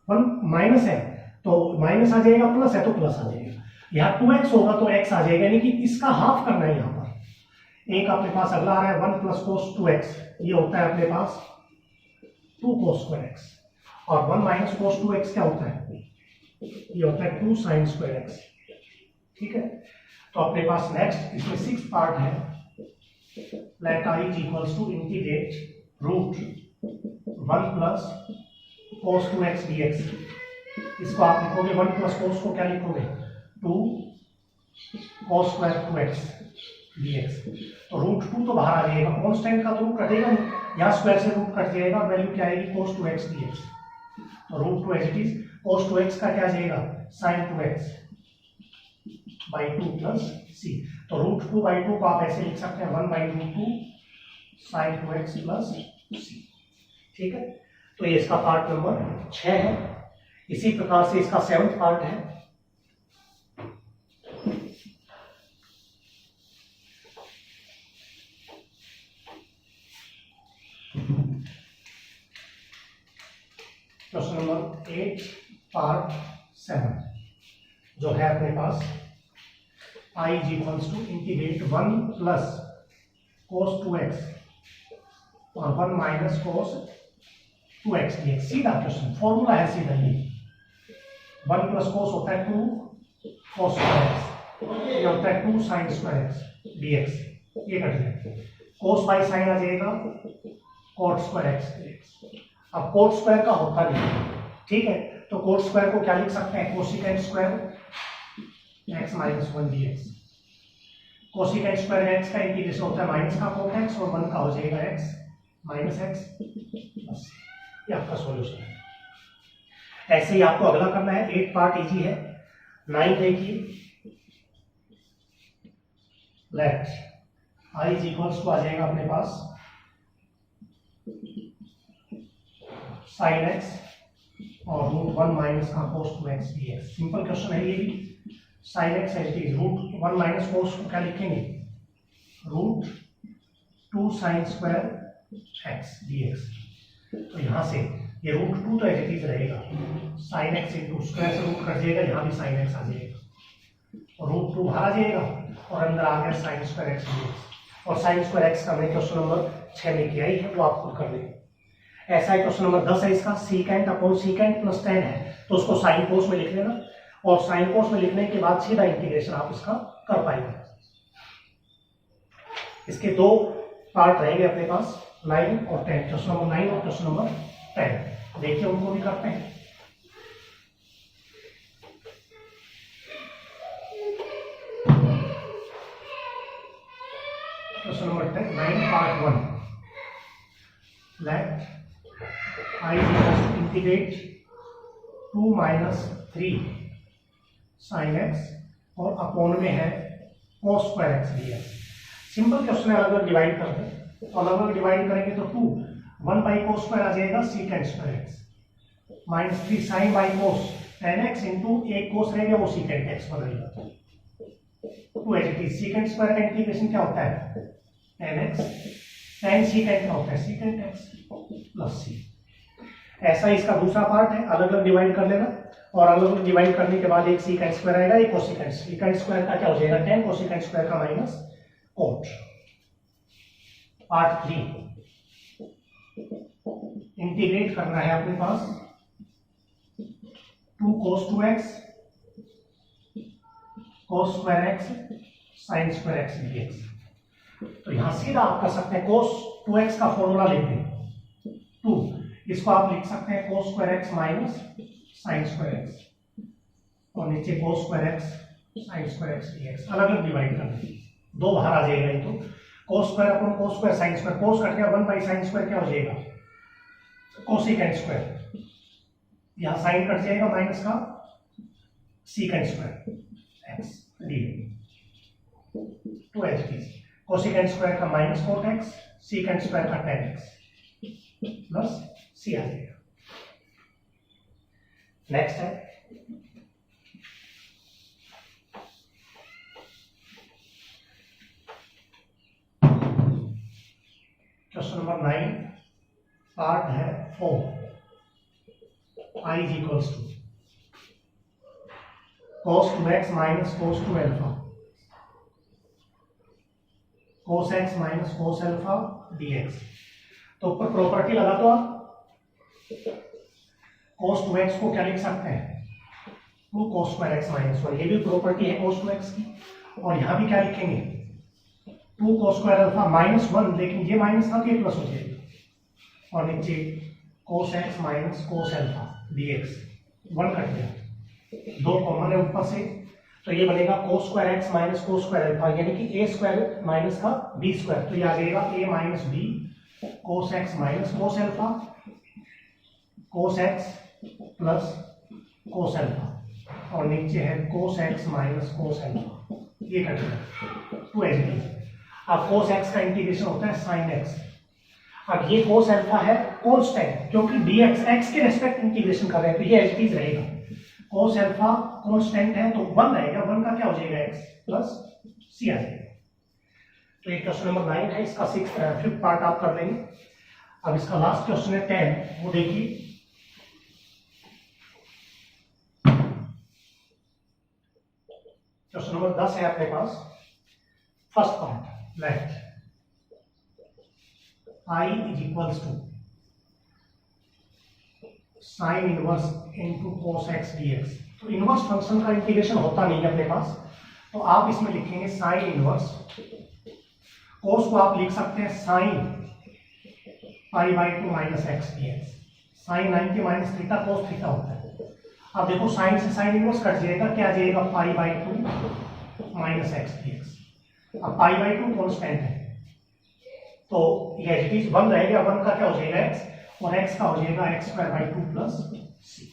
1 माइनस है तो माइनस आ जाएगा, प्लस है तो प्लस आ जाएगा। यहाँ 2x होगा तो x आ जाएगा, यानी कि इसका हाफ करना है यहाँ पर। एक अपने पास अगला आ रहा है 1 प्लस कोस 2x, ये होता है अपने पास 2 कोस स्क्वायर एक्स, और 1 माइनस कोस 2x क्या होता है, ये होता है 2 साइन स्क्वायर एक्स। ठीक है, तो अपने पास नेक्स्ट इसमें 6th पार्ट है, let i is equals to integrate root 1 plus cos 2x dx। इसको आप लिखोगे 1 प्लस कोस को क्या लिखोगे 2 कोस स्क्वायर 2x dx। तो रूट 2 तो बाहर आ जाएगा, कांस्टेंट का तो रूट कटेगा नहीं, यहाँ स्क्वायर से रूट कट जाएगा, वैल्यू क्या आएगी कोस 2x dx। तो root 2 as it is, cos 2x का क्या आ जाएगा साइन 2x बाई 2 प्लस सी। तो रूट 2/2 को आप ऐसे लिख सकते हैं 1/2 साइन 2x प्लस सी। ठीक है, तो ये इसका पार्ट नंबर 6 है। इसी प्रकार से इसका 7th पार्ट है, क्वेश्चन नंबर 8 पार्ट 7, जो है अपने पास i is equals to integrate 1 plus cos 2x और 1 माइनस कोस 2x dx। सीधा क्वेश्चन, फॉर्मूला है सीधा ये। 1 प्लस कोस होता है 2 कोस स्क्वायर एक्स, ये होता है 2 साइन स्क्वायर एक्स dx, ये कट जाएगा, कोस बाई साइन आ जाएगा कोट स्क्वायर एक्स dx। अब कोट स्क्वायर का होता नहीं, ठीक है, तो कोट स्क्वायर को क्या लिख सकते हैं cosecant square x minus 1 dx। Cosecant square x का इंटीग्रेशन होता है माइनस का कोट x, और 1 का हो जाएगा x माइनस x, बस ये आपका सॉल्यूशन है। ऐसे ही आपको अगला करना है, 8 पार्ट इजी है। 9 देखिए, let i is equals to आ जाएगा अपने पास साइन एक्स और रूट 1 माइनस का cos 2x dx। Simple question है ये भी। Sine x as it is, root 1 minus cos को क्या लिखेंगे root 2 sine square x dx। तो यहां से ये रूट 2 तो एज इट इज रहेगा, साइन एक्स इंटू स्क्वायर से रूट कट जाएगा, यहाँ भी साइन एक्स आ जाएगा, और रूट 2 बाहर आ जाएगा, और अंदर आ गया साइन स्क्वायर एक्स dx। और साइन स्क्वायर एक्स का मैंने क्वेश्चन नंबर 6 में किया ही है, वो आप खुद कर लेंगे। ऐसा ही क्वेश्चन नंबर 10 है, इसका secant upon secant plus ten है, तो उसको साइन कोस में लिख लेना, और साइन कोस में लिखने के बाद सीधा इंटीग्रेशन आप इसका कर पाएंगे। इसके 2 पार्ट रहेंगे अपने पास, 9 और 10, क्वेश्चन नंबर 9 और क्वेश्चन नंबर 10। देखिए उनको भी करते हैं। Question number 9 part 1, let i integrate 2 minus 3 sine x और अपॉन में है cos square x dx। Simple question है, अलग अलग डिवाइड कर दें, तो अलग अलग डिवाइड करेंगे तो 2 1 बाई कोस स्क्वायर आ जाएगा secant square x, minus 3 sine by cos tan x into एक कोस रहेगा वो सीकेंट एक्स बनेगा। 2 as it is, secant square का इंटीग्रेशन क्या होता है टेन एक्स, टेन सीकेंट का होता है सीकेंट एक्स प्लस सी। ऐसा ही इसका दूसरा पार्ट है, अलग अलग डिवाइड कर लेना, और अलग अलग डिवाइड करने के बाद एक सीकेंट स्क्वायर आएगा, एक कोसिकेंट। सीकेंट स्क्वायर का क्या हो जाएगा टेन, कोसिकेंट स्क्वायर का माइनस कोट। पार्ट 3, इंटीग्रेट करना है अपने पास 2 cos 2x cos square x sin square x dx। तो यहां सीधा आप कर सकते हैं cos 2x का फॉर्मूला लिख दें 2, इसको आप लिख सकते हैं cos square x minus sin square x, और नीचे cos square x sin square x dx। अलग अलग डिवाइड कर दें, 2 बाहर आ जाएगा, ये तो cos square upon cos square sin square, cos cut गया 1 बाई sin स्क्वायर क्या हो जाएगा कोसिकेंट स्क्वायर, यहाँ साइन कट जाएगा माइनस का सीकेंट स्क्वायर एक्स डी। तो एच डी कोसिकेंट स्क्वायर का minus cot x, secant square का टेन एक्स प्लस सी आ जाएगा। नेक्स्ट है क्वेश्चन नंबर 9, पार्ट है 4, i is equals to cos 2x minus cos 2 alpha, cos x minus cos alpha dx। तो ऊपर property लगा तो आप cos 2x को क्या लिख सकते हैं, 2 cos स्क्वायर x माइनस 1, ये भी प्रॉपर्टी है cos 2x की। और यहां भी क्या लिखेंगे, 2 cos स्क्वायर अल्फा माइनस 1, लेकिन ये माइनस था तो ये प्लस हो जाएगा। और नीचे cos x minus cos alpha dx, 1 cut गया, 2 कॉमन है ऊपर से, तो ये बनेगा cos square x minus cos square alpha, यानी कि a स्क्वायर माइनस का b स्क्वायर, तो ये आ जाएगा a minus b cos x minus cos alpha, cos x plus cos alpha, और नीचे है cos x minus cos alpha, ये कट गया, 2 एज इट इज। अब cos x का इंटीग्रेशन होता है sin x। अब ये cos अल्फा है कांस्टेंट, क्योंकि dx x के रेस्पेक्ट इंटीग्रेशन कर रहे हैं, तो ये एज इट इज रहेगा। cos अल्फा कांस्टेंट है तो 1 रहेगा, 1 का क्या हो जाएगा x प्लस c आ जाएगा। तो ये क्वेश्चन नंबर 9 है, इसका 5th पार्ट आप कर लेंगे। अब इसका लास्ट क्वेश्चन है 10, वो देखिए। क्वेश्चन नंबर 10 है अपने पास, first part left, i is equals to sine inverse into cos x dx। तो इनवर्स फंक्शन का इंटीग्रेशन होता नहीं है अपने पास, तो आप इसमें लिखेंगे साइन इनवर्स, cos को आप लिख सकते हैं sine pi by 2 minus x dx, sine 90 minus theta cos theta होता है। अब देखो साइन से साइन इनवर्स कट जाएगा, क्या आ जाएगा, पाई बाई 2 माइनस एक्स dx। अब पाई बाई 2 कॉन्स्टेंट है, तो ये एज इट इज 1 रहेगा, 1 का क्या हो जाएगा x, और x का हो जाएगा x square by 2 plus c।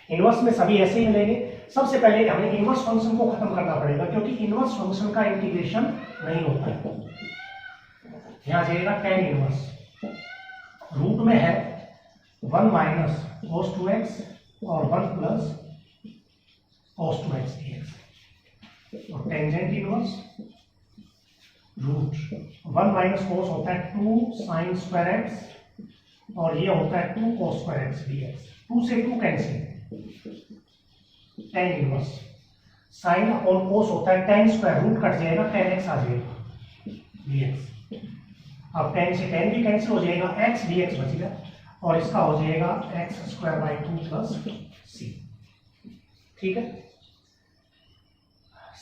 Inverse में सभी ऐसे ही मिलेंगे। सबसे पहले हमें इनवर्स फंक्शन को खत्म करना पड़ेगा, क्योंकि इनवर्स फंक्शन का इंटीग्रेशन नहीं होता है। यहां जाएगा tan इनवर्स, रूट में है 1 माइनस cos 2x और 1 प्लस cos 2x dx, और tangent inverse root 1 minus cos होता है 2 sin स्क्वायर x, और ये होता है 2 cos स्क्वायर x dx, 2 से 2 cancel, tan inverse sin upon cos होता है tan स्क्वायर, रूट कट जाएगा, tan x आ जाएगा dx। अब tan से tan भी कैंसिल हो जाएगा, x dx बचेगा, और इसका हो जाएगा x square by 2 plus c। ठीक है,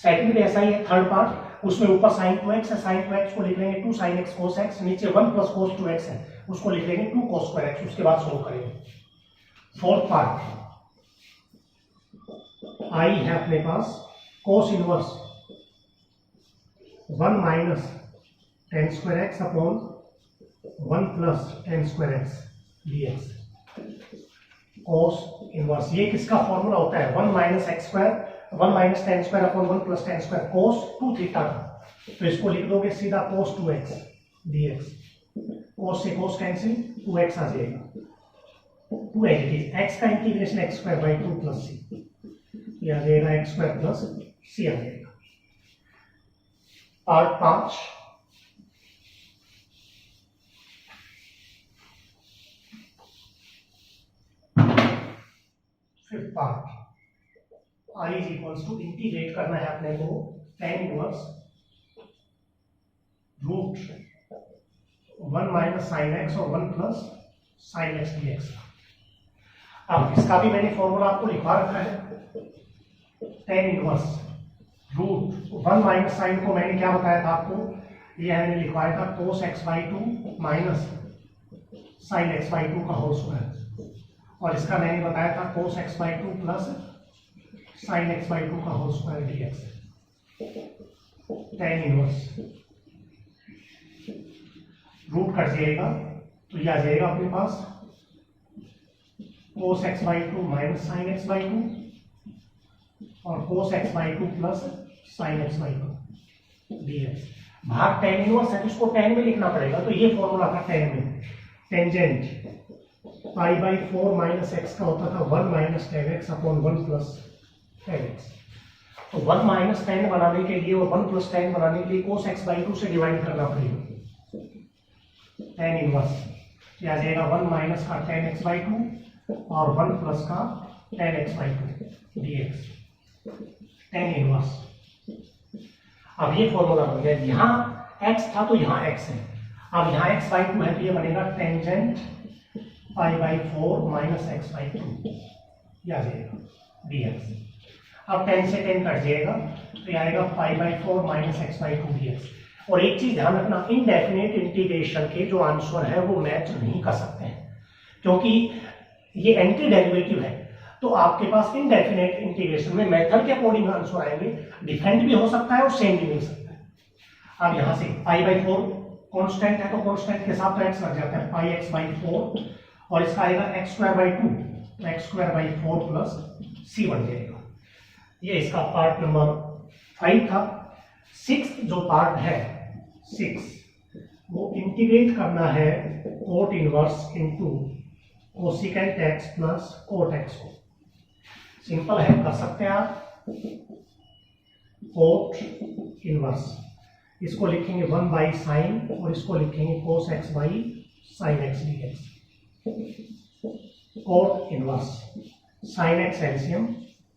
सेकंड भी ऐसा ही है, थर्ड पार्ट, उसमें ऊपर sin 2x है, sin 2x को लिख लेंगे 2 sin x cos x, नीचे 1 प्लस cos 2x है, उसको लिख लेंगे 2 cos स्क्वायर x, उसके बाद सोल्व करेंगे। फोर्थ पार्ट, i है अपने पास cos inverse 1 minus tan square x upon 1 plus tan square x dx, cos inverse, ये किसका फॉर्मूला होता है, 1 minus x square 1 minus tan square upon 1 plus tan square cos 2 theta का, तो इसको लिख दोगे सीधा cos 2x dx, cos से cos कैंसिल, 2x आ जाएगा, 2 एज इट इज, x का integration x square by 2 plus c, ये आ जाएगा x स्क्वायर प्लस c आ जाएगा। Part 5, fifth part, i is equals to integrate करना है अपने को tan inverse root 1 minus sine x और 1 प्लस साइन एक्स dx। अब इसका भी मैंने फॉर्मूला आपको लिखवा रखा है, tan inverse root 1 minus sine को मैंने क्या बताया था आपको, ये मैंने लिखवाया था cos x by 2 minus sine x by 2 का होल स्क्वायर, और इसका मैंने बताया था cos x by 2 plus sine x by 2 का whole square dx, tan inverse root cut जाएगा, तो ये आ जाएगा अपने पास cos x by 2 minus sine x by 2 और cos x by 2 plus sine x by 2 dx। भाग tan इनवर्स है तो इसको tan में लिखना पड़ेगा, तो ये फॉर्मूला था tan में, tangent pi by 4 minus x का होता था 1 minus ten x upon 1 plus ten x. तो 1 माइनस टेन बनाने के लिए और 1 प्लस टेन बनाने के लिए कोस एक्स बाई 2 से डिवाइड करना पड़ेगा, टेन इनवर्स। आ जाएगा 1 माइनस का टेन एक्स बाई 2 और 1 प्लस का ten x by 2 D x, tan inverse. अब ये फॉर्मूला बन गया, यहाँ x था तो यहाँ x है, अब यहाँ x बाई 2 है तो ये बनेगा tangent pi by 4 minus x by 2, ये आ जाएगा dx। अब 10 से 10 कट जाएगा तो ये आएगा pi by 4 minus x by 2 dx। और एक चीज ध्यान रखना, इनडेफिनेट इंटीग्रेशन के जो आंसर है वो मैच नहीं कर सकते हैं, क्योंकि ये एंटी डेरिवेटिव है। तो आपके पास इनडेफिनेट इंटीग्रेशन में मेथड के अकॉर्डिंग आंसर आएंगे, डिफरेंट भी हो सकता है और सेम भी मिल सकता है। अब यहाँ से पाई बाई 4 कॉन्स्टेंट है तो कॉन्स्टेंट के साथ तो x लग जाता है, पाई एक्स बाई 4 और इसका आएगा एक्स स्क्वायर बाई 2, तो एक्स स्क्वायर बाई 4 प्लस सी बन जाएगा। ये इसका पार्ट नंबर 5 था। 6 जो पार्ट है 6, वो इंटीग्रेट करना है cot inverse into cosecant x plus cot x को। सिंपल है, कर सकते हैं आप। कोट इनवर्स, इसको लिखेंगे 1 बाई साइन और इसको लिखेंगे कोस x by sine x D x. Cot inverse sine x LCM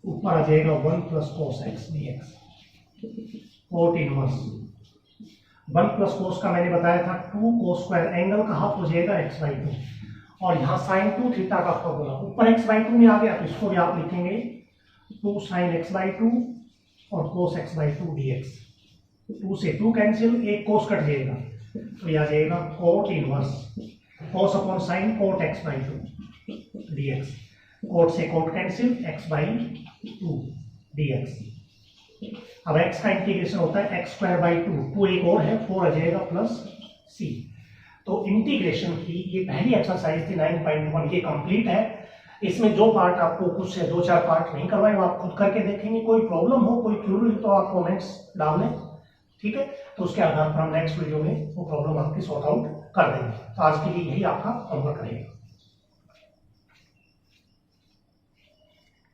ऊपर आ जाएगा 1 plus cos x D x. Cot inverse 1 plus कोस का मैंने बताया था 2 कोस स्क्वायर, एंगल का हाफ हो जाएगा एक्स बाई 2 और यहाँ साइन 2 थीटा का फॉर्मूला ऊपर एक्स बाई 2 में आ गया तो इसको भी आप लिखेंगे 2 साइन एक्स बाई 2 और कोस एक्स बाई 2 डी एक्स। 2 से 2 कैंसिल, एक कोस कट जाएगा तो यह आ जाएगा cot inverse cos upon sine cot x by 2 D x. Cot से cot cancel, x by 2 D x. अब x का इंटीग्रेशन होता है एक्स स्क्वायर बाई 2 एक और है 4 आ जाएगा प्लस c। तो इंटीग्रेशन की ये पहली एक्सरसाइज थी 9.1, ये कंप्लीट है। इसमें जो पार्ट आपको कुछ से 2-4 पार्ट नहीं करवाए वो आप खुद करके देखेंगे। कोई प्रॉब्लम हो, कोई क्यूरी हो तो आप कमेंट्स डाल दें, ठीक है। तो उसके आधार पर हम नेक्स्ट वीडियो में वो प्रॉब्लम आपकी सॉर्ट आउट कर देंगे। तो आज के लिए यही आपका होमवर्क रहेगा।